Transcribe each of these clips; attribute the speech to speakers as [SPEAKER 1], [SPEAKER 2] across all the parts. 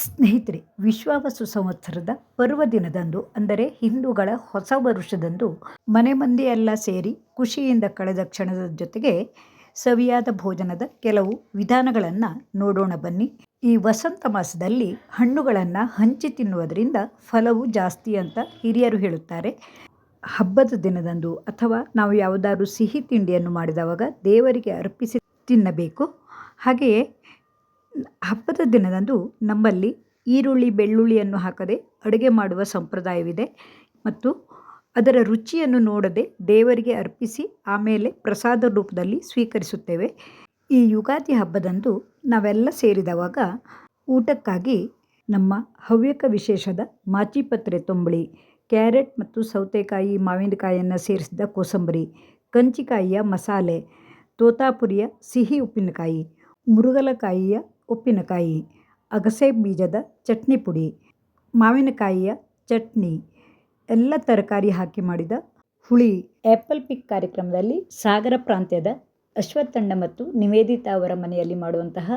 [SPEAKER 1] ಸ್ನೇಹಿತರೆ, ವಿಶ್ವಾವಸು ಸಂವತ್ಸರದ ಪರ್ವದಿನದಂದು ಅಂದರೆ ಹಿಂದೂಗಳ ಹೊಸ ವರುಷದಂದು ಮನೆ ಮಂದಿಯೆಲ್ಲ ಸೇರಿ ಖುಷಿಯಿಂದ ಕಳೆದ ಕ್ಷಣದ ಜೊತೆಗೆ ಸವಿಯಾದ ಭೋಜನದ ಕೆಲವು ವಿಧಾನಗಳನ್ನು ನೋಡೋಣ ಬನ್ನಿ. ಈ ವಸಂತ ಮಾಸದಲ್ಲಿ ಹಣ್ಣುಗಳನ್ನು ಹಂಚಿ ತಿನ್ನುವುದರಿಂದ ಫಲವು ಜಾಸ್ತಿ ಅಂತ ಹಿರಿಯರು ಹೇಳುತ್ತಾರೆ. ಹಬ್ಬದ ದಿನದಂದು ಅಥವಾ ನಾವು ಯಾವುದಾದ್ರೂ ಸಿಹಿ ತಿಂಡಿಯನ್ನು ಮಾಡಿದವಾಗ ದೇವರಿಗೆ ಅರ್ಪಿಸಿ ತಿನ್ನಬೇಕು. ಹಾಗೆಯೇ ಹಬ್ಬದ ದಿನದಂದು ನಮ್ಮಲ್ಲಿ ಈರುಳ್ಳಿ ಬೆಳ್ಳುಳ್ಳಿಯನ್ನು ಹಾಕದೆ ಅಡುಗೆ ಮಾಡುವ ಸಂಪ್ರದಾಯವಿದೆ ಮತ್ತು ಅದರ ರುಚಿಯನ್ನು ನೋಡದೆ ದೇವರಿಗೆ ಅರ್ಪಿಸಿ ಆಮೇಲೆ ಪ್ರಸಾದ ರೂಪದಲ್ಲಿ ಸ್ವೀಕರಿಸುತ್ತೇವೆ. ಈ ಯುಗಾದಿ ಹಬ್ಬದಂದು ನಾವೆಲ್ಲ ಸೇರಿದವಾಗ ಊಟಕ್ಕಾಗಿ ನಮ್ಮ ಹವ್ಯಕ ವಿಶೇಷದ ಮಾಚಿಪತ್ರೆ ತಂಬುಳಿ, ಕ್ಯಾರೆಟ್ ಮತ್ತು ಸೌತೆಕಾಯಿ ಮಾವಿನಕಾಯಿಯನ್ನು ಸೇರಿಸಿದ ಕೋಸಂಬರಿ, ಕಂಚಿಕಾಯಿಯ ಮಸಾಲೆ, ತೋತಾಪುರಿಯ ಸಿಹಿ ಉಪ್ಪಿನಕಾಯಿ, ಮುರುಗಲಕಾಯಿಯ ಉಪ್ಪಿನಕಾಯಿ, ಅಗಸೆ ಬೀಜದ ಚಟ್ನಿ ಪುಡಿ, ಮಾವಿನಕಾಯಿಯ ಚಟ್ನಿ, ಎಲ್ಲ ತರಕಾರಿ ಹಾಕಿ ಮಾಡಿದ ಹುಳಿ. ಆ್ಯಪಲ್ ಪಿಕ್ ಕಾರ್ಯಕ್ರಮದಲ್ಲಿ ಸಾಗರ ಪ್ರಾಂತ್ಯದ ಅಶ್ವತ್ಥಣ್ಣ ಮತ್ತು ನಿವೇದಿತಾ ಅವರ ಮನೆಯಲ್ಲಿ ಮಾಡುವಂತಹ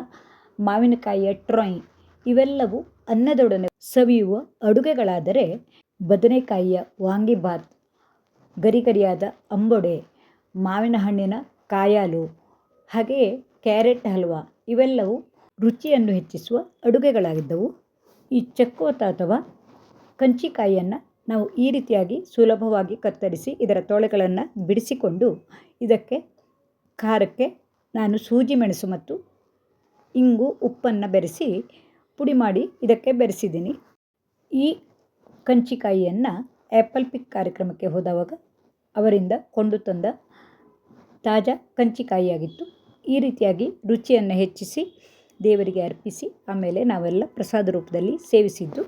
[SPEAKER 1] ಮಾವಿನಕಾಯಿಯ ಟ್ರಾಯ್, ಇವೆಲ್ಲವೂ ಅನ್ನದೊಡನೆ ಸವಿಯುವ ಅಡುಗೆಗಳಾದರೆ ಬದನೆಕಾಯಿಯ ವಾಂಗಿಭಾತ್, ಗರಿಗರಿಯಾದ ಅಂಬೊಡೆ, ಮಾವಿನ ಹಣ್ಣಿನ ಕಾಯಾಲು, ಹಾಗೆಯೇ ಕ್ಯಾರೆಟ್ ಹಲ್ವಾ ಇವೆಲ್ಲವೂ ರುಚಿಯನ್ನು ಹೆಚ್ಚಿಸುವ ಅಡುಗೆಗಳಾಗಿದ್ದವು. ಈ ಚಕ್ಕೋತ ಅಥವಾ ಕಂಚಿಕಾಯಿಯನ್ನು ನಾವು ಈ ರೀತಿಯಾಗಿ ಸುಲಭವಾಗಿ ಕತ್ತರಿಸಿ ಇದರ ತೊಳೆಗಳನ್ನು ಬಿಡಿಸಿಕೊಂಡು ಇದಕ್ಕೆ ಖಾರಕ್ಕೆ ನಾನು ಸೂಜಿ ಮೆಣಸು ಮತ್ತು ಇಂಗು ಉಪ್ಪನ್ನು ಬೆರೆಸಿ ಪುಡಿ ಮಾಡಿ ಇದಕ್ಕೆ ಬೆರೆಸಿದ್ದೀನಿ. ಈ ಕಂಚಿಕಾಯಿಯನ್ನು ಆ್ಯಪಲ್ ಪಿಕ್ ಕಾರ್ಯಕ್ರಮಕ್ಕೆ ಹೋದವಾಗ ಅವರಿಂದ ಕೊಂಡು ತಂದ ತಾಜಾ ಕಂಚಿಕಾಯಿಯಾಗಿತ್ತು. ಈ ರೀತಿಯಾಗಿ ರುಚಿಯನ್ನು ಹೆಚ್ಚಿಸಿ ದೇವರಿಗೆ ಅರ್ಪಿಸಿ ಆಮೇಲೆ ನಾವೆಲ್ಲ ಪ್ರಸಾದ ರೂಪದಲ್ಲಿ ಸೇವಿಸಿದ್ದು.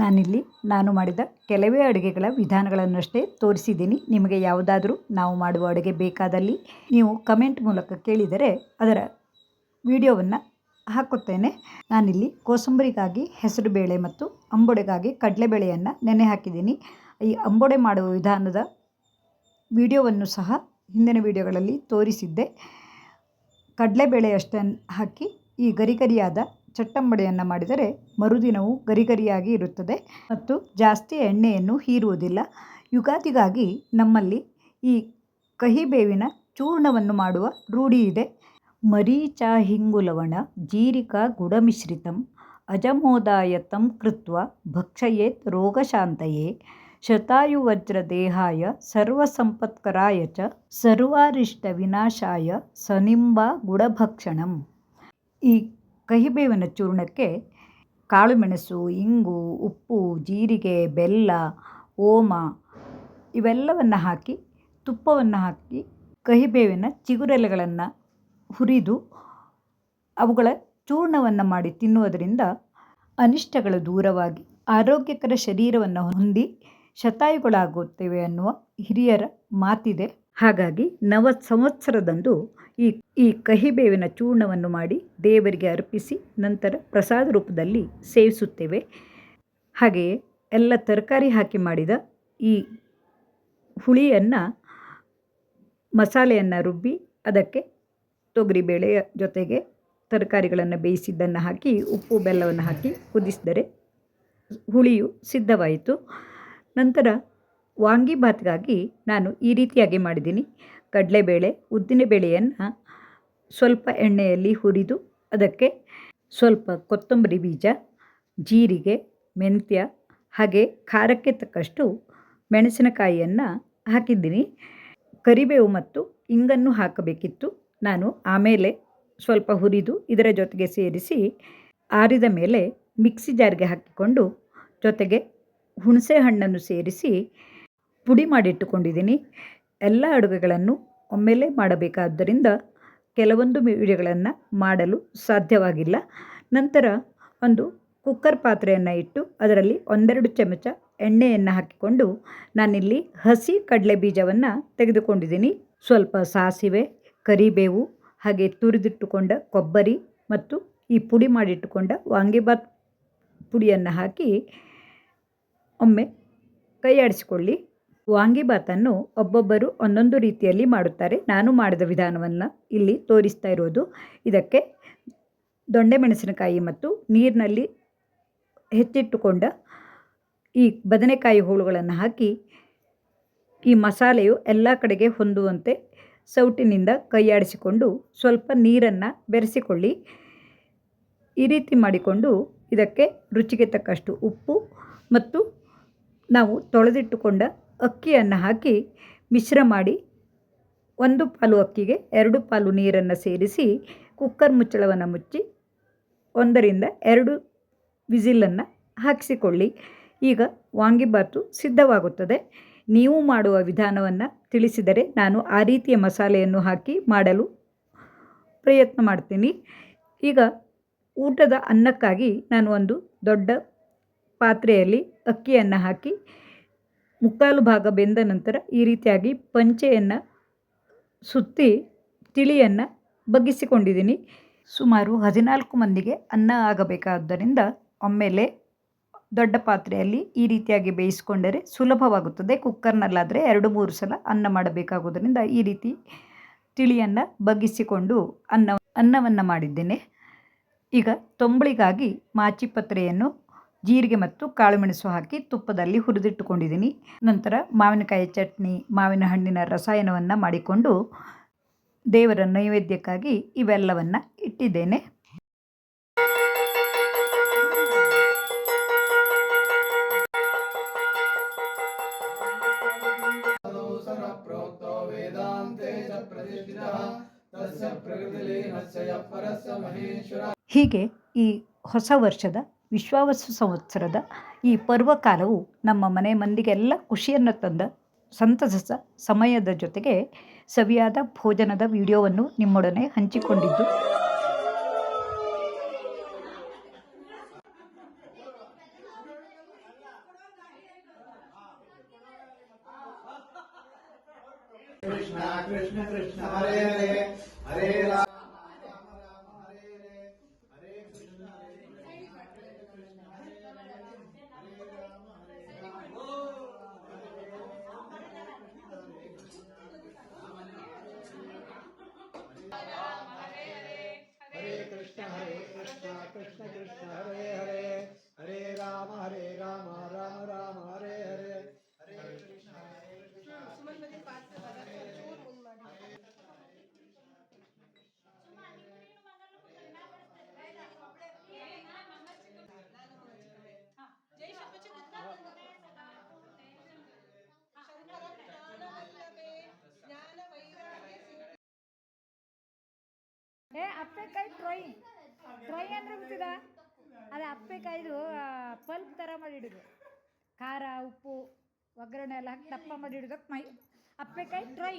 [SPEAKER 1] ನಾನಿಲ್ಲಿ ನಾನು ಮಾಡಿದ ಕೆಲವೇ ಅಡುಗೆಗಳ ವಿಧಾನಗಳನ್ನಷ್ಟೇ ತೋರಿಸಿದ್ದೀನಿ. ನಿಮಗೆ ಯಾವುದಾದ್ರೂ ನಾವು ಮಾಡುವ ಅಡುಗೆ ಬೇಕಾದಲ್ಲಿ ನೀವು ಕಮೆಂಟ್ ಮೂಲಕ ಕೇಳಿದರೆ ಅದರ ವಿಡಿಯೋವನ್ನು ಹಾಕುತ್ತೇನೆ. ನಾನಿಲ್ಲಿ ಕೋಸಂಬರಿಗಾಗಿ ಹೆಸರುಬೇಳೆ ಮತ್ತು ಅಂಬೊಡೆಗಾಗಿ ಕಡಲೆಬೇಳೆಯನ್ನು ನೆನೆ ಹಾಕಿದ್ದೀನಿ. ಈ ಅಂಬೊಡೆ ಮಾಡುವ ವಿಧಾನದ ವಿಡಿಯೋವನ್ನು ಸಹ ಹಿಂದಿನ ವಿಡಿಯೋಗಳಲ್ಲಿ ತೋರಿಸಿದ್ದೆ. ಕಡಲೆಬೇಳೆಯಷ್ಟನ್ನು ಹಾಕಿ ಈ ಗರಿಗರಿಯಾದ ಚಟ್ಟಂಬಡೆಯನ್ನು ಮಾಡಿದರೆ ಮರುದಿನವೂ ಗರಿಗರಿಯಾಗಿ ಇರುತ್ತದೆ ಮತ್ತು ಜಾಸ್ತಿ ಎಣ್ಣೆಯನ್ನು ಹೀರುವುದಿಲ್ಲ. ಯುಗಾದಿಗಾಗಿ ನಮ್ಮಲ್ಲಿ ಈ ಕಹಿಬೇವಿನ ಚೂರ್ಣವನ್ನು ಮಾಡುವ ರೂಢಿ ಇದೆ. ಮರೀಚ ಹಿಂಗು ಲವಣ ಜೀರಿಕಾ ಗುಡಮಿಶ್ರಿತಂ ಅಜಮೋದಾಯತಂ ಕೃತ್ವ ಭಕ್ಷಯೇತ್ ರೋಗಶಾಂತಯೇ ಶತಾಯುವಜ್ರದೇಹಾಯ ಸರ್ವಸಂಪತ್ಕರಾಯ ಚ ಸರ್ವಾರಿಷ್ಟ ವಿನಾಶಾಯ ಸನಿಂಬ ಗುಡಭಕ್ಷಣಂ. ಈ ಕಹಿಬೇವಿನ ಚೂರ್ಣಕ್ಕೆ ಕಾಳುಮೆಣಸು, ಇಂಗು, ಉಪ್ಪು, ಜೀರಿಗೆ, ಬೆಲ್ಲ, ಓಮ ಇವೆಲ್ಲವನ್ನು ಹಾಕಿ ತುಪ್ಪವನ್ನು ಹಾಕಿ ಕಹಿಬೇವಿನ ಚಿಗುರೆಲೆಗಳನ್ನು ಹುರಿದು ಅವುಗಳ ಚೂರ್ಣವನ್ನು ಮಾಡಿ ತಿನ್ನುವುದರಿಂದ ಅನಿಷ್ಟಗಳು ದೂರವಾಗಿ ಆರೋಗ್ಯಕರ ಶರೀರವನ್ನು ಹೊಂದಿ ಶತಾಯುಗಳಾಗುತ್ತೇವೆ ಅನ್ನುವ ಹಿರಿಯರ ಮಾತಿದೆ. ಹಾಗಾಗಿ ನವ ಸಂವತ್ಸರದಂದು ಈ ಕಹಿಬೇವಿನ ಚೂರ್ಣವನ್ನು ಮಾಡಿ ದೇವರಿಗೆ ಅರ್ಪಿಸಿ ನಂತರ ಪ್ರಸಾದ ರೂಪದಲ್ಲಿ ಸೇವಿಸುತ್ತೇವೆ. ಹಾಗೆಯೇ ಎಲ್ಲ ತರಕಾರಿ ಹಾಕಿ ಮಾಡಿದ ಈ ಹುಳಿಯನ್ನು ಮಸಾಲೆಯನ್ನು ರುಬ್ಬಿ ಅದಕ್ಕೆ ತೊಗರಿಬೇಳೆಯ ಜೊತೆಗೆ ತರಕಾರಿಗಳನ್ನು ಬೇಯಿಸಿದ್ದನ್ನು ಹಾಕಿ ಉಪ್ಪು ಬೆಲ್ಲವನ್ನು ಹಾಕಿ ಕುದಿಸಿದರೆ ಹುಳಿಯು ಸಿದ್ಧವಾಯಿತು. ನಂತರ ವಾಂಗಿಭಾತ್ಗಾಗಿ ನಾನು ಈ ರೀತಿಯಾಗಿ ಮಾಡಿದ್ದೀನಿ. ಕಡಲೆಬೇಳೆ, ಉದ್ದಿನಬೇಳೆಯನ್ನು ಸ್ವಲ್ಪ ಎಣ್ಣೆಯಲ್ಲಿ ಹುರಿದು ಅದಕ್ಕೆ ಸ್ವಲ್ಪ ಕೊತ್ತಂಬರಿ ಬೀಜ, ಜೀರಿಗೆ, ಮೆಂತ್ಯ ಹಾಗೆ ಖಾರಕ್ಕೆ ತಕ್ಕಷ್ಟು ಮೆಣಸಿನಕಾಯಿಯನ್ನು ಹಾಕಿದ್ದೀನಿ. ಕರಿಬೇವು ಮತ್ತು ಇಂಗನ್ನು ಹಾಕಬೇಕಿತ್ತು. ನಾನು ಆಮೇಲೆ ಸ್ವಲ್ಪ ಹುರಿದು ಇದರ ಜೊತೆಗೆ ಸೇರಿಸಿ ಆರಿದ ಮೇಲೆ ಮಿಕ್ಸಿ ಜಾರ್ಗೆ ಹಾಕಿಕೊಂಡು ಜೊತೆಗೆ ಹುಣಸೆ ಹಣ್ಣನ್ನು ಸೇರಿಸಿ ಪುಡಿ ಮಾಡಿಟ್ಟುಕೊಂಡಿದ್ದೀನಿ. ಎಲ್ಲ ಅಡುಗೆಗಳನ್ನು ಒಮ್ಮೆಲೇ ಮಾಡಬೇಕಾದ್ದರಿಂದ ಕೆಲವೊಂದು ವಿಡಿಯೋಗಳನ್ನು ಮಾಡಲು ಸಾಧ್ಯವಾಗಿಲ್ಲ. ನಂತರ ಒಂದು ಕುಕ್ಕರ್ ಪಾತ್ರೆಯನ್ನು ಇಟ್ಟು ಅದರಲ್ಲಿ 1-2 ಚಮಚ ಎಣ್ಣೆಯನ್ನು ಹಾಕಿಕೊಂಡು ನಾನಿಲ್ಲಿ ಹಸಿ ಕಡಲೆ ಬೀಜವನ್ನು ತೆಗೆದುಕೊಂಡಿದ್ದೀನಿ. ಸ್ವಲ್ಪ ಸಾಸಿವೆ, ಕರಿಬೇವು ಹಾಗೆ ತುರಿದಿಟ್ಟುಕೊಂಡ ಕೊಬ್ಬರಿ ಮತ್ತು ಈ ಪುಡಿ ಮಾಡಿಟ್ಟುಕೊಂಡ ವಾಂಗಿಭಾತ್ ಪುಡಿಯನ್ನು ಹಾಕಿ ಒಮ್ಮೆ ಕೈ ಆಡಿಸಿಕೊಳ್ಳಿ. ವಾಂಗಿಭಾತನ್ನು ಒಬ್ಬೊಬ್ಬರು ಒಂದೊಂದು ರೀತಿಯಲ್ಲಿ ಮಾಡುತ್ತಾರೆ. ನಾನು ಮಾಡಿದ ವಿಧಾನವನ್ನು ಇಲ್ಲಿ ತೋರಿಸ್ತಾ ಇರೋದು. ಇದಕ್ಕೆ ದೊಣ್ಣೆ ಮೆಣಸಿನಕಾಯಿ ಮತ್ತು ನೀರಿನಲ್ಲಿ ಹೆಚ್ಚಿಟ್ಟುಕೊಂಡ ಈ ಬದನೆಕಾಯಿ ಹೋಳುಗಳನ್ನು ಹಾಕಿ ಈ ಮಸಾಲೆಯು ಎಲ್ಲ ಕಡೆಗೆ ಹೊಂದುವಂತೆ ಸೌಟಿನಿಂದ ಕೈಯಾಡಿಸಿಕೊಂಡು ಸ್ವಲ್ಪ ನೀರನ್ನು ಬೆರೆಸಿಕೊಳ್ಳಿ. ಈ ರೀತಿ ಮಾಡಿಕೊಂಡು ಇದಕ್ಕೆ ರುಚಿಗೆ ತಕ್ಕಷ್ಟು ಉಪ್ಪು ಮತ್ತು ನಾವು ತೊಳೆದಿಟ್ಟುಕೊಂಡ ಅಕ್ಕಿಯನ್ನು ಹಾಕಿ ಮಿಶ್ರ ಮಾಡಿ 1 ಪಾಲು ಅಕ್ಕಿಗೆ 2 ಪಾಲು ನೀರನ್ನು ಸೇರಿಸಿ ಕುಕ್ಕರ್ ಮುಚ್ಚಳವನ್ನು ಮುಚ್ಚಿ 1 ರಿಂದ 2 ವಿಸಿಲನ್ನು ಹಾಕಿಸಿಕೊಳ್ಳಿ. ಈಗ ವಾಂಗಿಬಾತು ಸಿದ್ಧವಾಗುತ್ತದೆ. ನೀವು ಮಾಡುವ ವಿಧಾನವನ್ನು ತಿಳಿಸಿದರೆ ನಾನು ಆ ರೀತಿಯ ಮಸಾಲೆಯನ್ನು ಹಾಕಿ ಮಾಡಲು ಪ್ರಯತ್ನ ಮಾಡ್ತೀನಿ. ಈಗ ಊಟದ ಅನ್ನಕ್ಕಾಗಿ ನಾನು ಒಂದು ದೊಡ್ಡ ಪಾತ್ರೆಯಲ್ಲಿ ಅಕ್ಕಿಯನ್ನು ಹಾಕಿ 3/4 ಭಾಗ ಬೆಂದ ನಂತರ ಈ ರೀತಿಯಾಗಿ ಪಂಚೆಯನ್ನು ಸುತ್ತಿ ತಿಳಿಯನ್ನು ಬಗ್ಗಿಸಿಕೊಂಡಿದ್ದೀನಿ. ಸುಮಾರು 14 ಮಂದಿಗೆ ಅನ್ನ ಆಗಬೇಕಾದ್ದರಿಂದ ಒಮ್ಮೆಲೆ ದೊಡ್ಡ ಪಾತ್ರೆಯಲ್ಲಿ ಈ ರೀತಿಯಾಗಿ ಬೇಯಿಸಿಕೊಂಡರೆ ಸುಲಭವಾಗುತ್ತದೆ. ಕುಕ್ಕರ್ನಲ್ಲಾದರೆ 2-3 ಸಲ ಅನ್ನ ಮಾಡಬೇಕಾಗುವುದರಿಂದ ಈ ರೀತಿ ತಿಳಿಯನ್ನು ಬಗ್ಗಿಸಿಕೊಂಡು ಅನ್ನವನ್ನು ಮಾಡಿದ್ದೇನೆ. ಈಗ ತಂಬುಳಿಗಾಗಿ ಮಾಚಿಪತ್ರೆಯನ್ನು ಜೀರಿಗೆ ಮತ್ತು ಕಾಳುಮೆಣಸು ಹಾಕಿ ತುಪ್ಪದಲ್ಲಿ ಹುರಿದಿಟ್ಟುಕೊಂಡಿದ್ದೀನಿ. ನಂತರ ಮಾವಿನಕಾಯಿ ಚಟ್ನಿ, ಮಾವಿನ ಹಣ್ಣಿನ ರಸಾಯನವನ್ನು ಮಾಡಿಕೊಂಡು ದೇವರ ನೈವೇದ್ಯಕ್ಕಾಗಿ ಇವೆಲ್ಲವನ್ನು ಇಟ್ಟಿದ್ದೇನೆ. ಹೀಗೆ ಈ ಹೊಸ ವರ್ಷದ ವಿಶ್ವಾವಸು ಸಂವತ್ಸರದ ಈ ಪರ್ವಕಾಲವು ನಮ್ಮ ಮನೆ ಮಂದಿಗೆಲ್ಲ ಖುಷಿಯನ್ನು ತಂದ ಸಂತಸ ಸಮಯದ ಜೊತೆಗೆ ಸವಿಯಾದ ಭೋಜನದ ವಿಡಿಯೋವನ್ನು ನಿಮ್ಮೊಡನೆ ಹಂಚಿಕೊಂಡಿದ್ದು
[SPEAKER 2] ಕೃಷ್ಣ ಕೃಷ್ಣ ಕೃಷ್ಣ ಹರೇ ಹರೇ ಹರೇ ರಾಮ कृष्ण कृष्ण हरे हरे हरे राम राम राम हरे हरे हरे कृष्ण
[SPEAKER 3] ಅಪ್ಪೆಕಾಯಿ ಟ್ರೈ ಅಂದ್ರೆ ಗೊತ್ತಿದ ಅದು ಅಪ್ಪೆಕಾಯ್ದು ಪಲ್ಪ್ ಥರ ಮಾಡಿಡೋದು, ಖಾರ ಉಪ್ಪು ಒಗ್ಗರಣೆ ಎಲ್ಲ ಹಾಕಿ ದಪ್ಪ ಮಾಡಿಡೋದಕ್ಕೆ ಅಪ್ಪೆಕಾಯಿ ಟ್ರೈ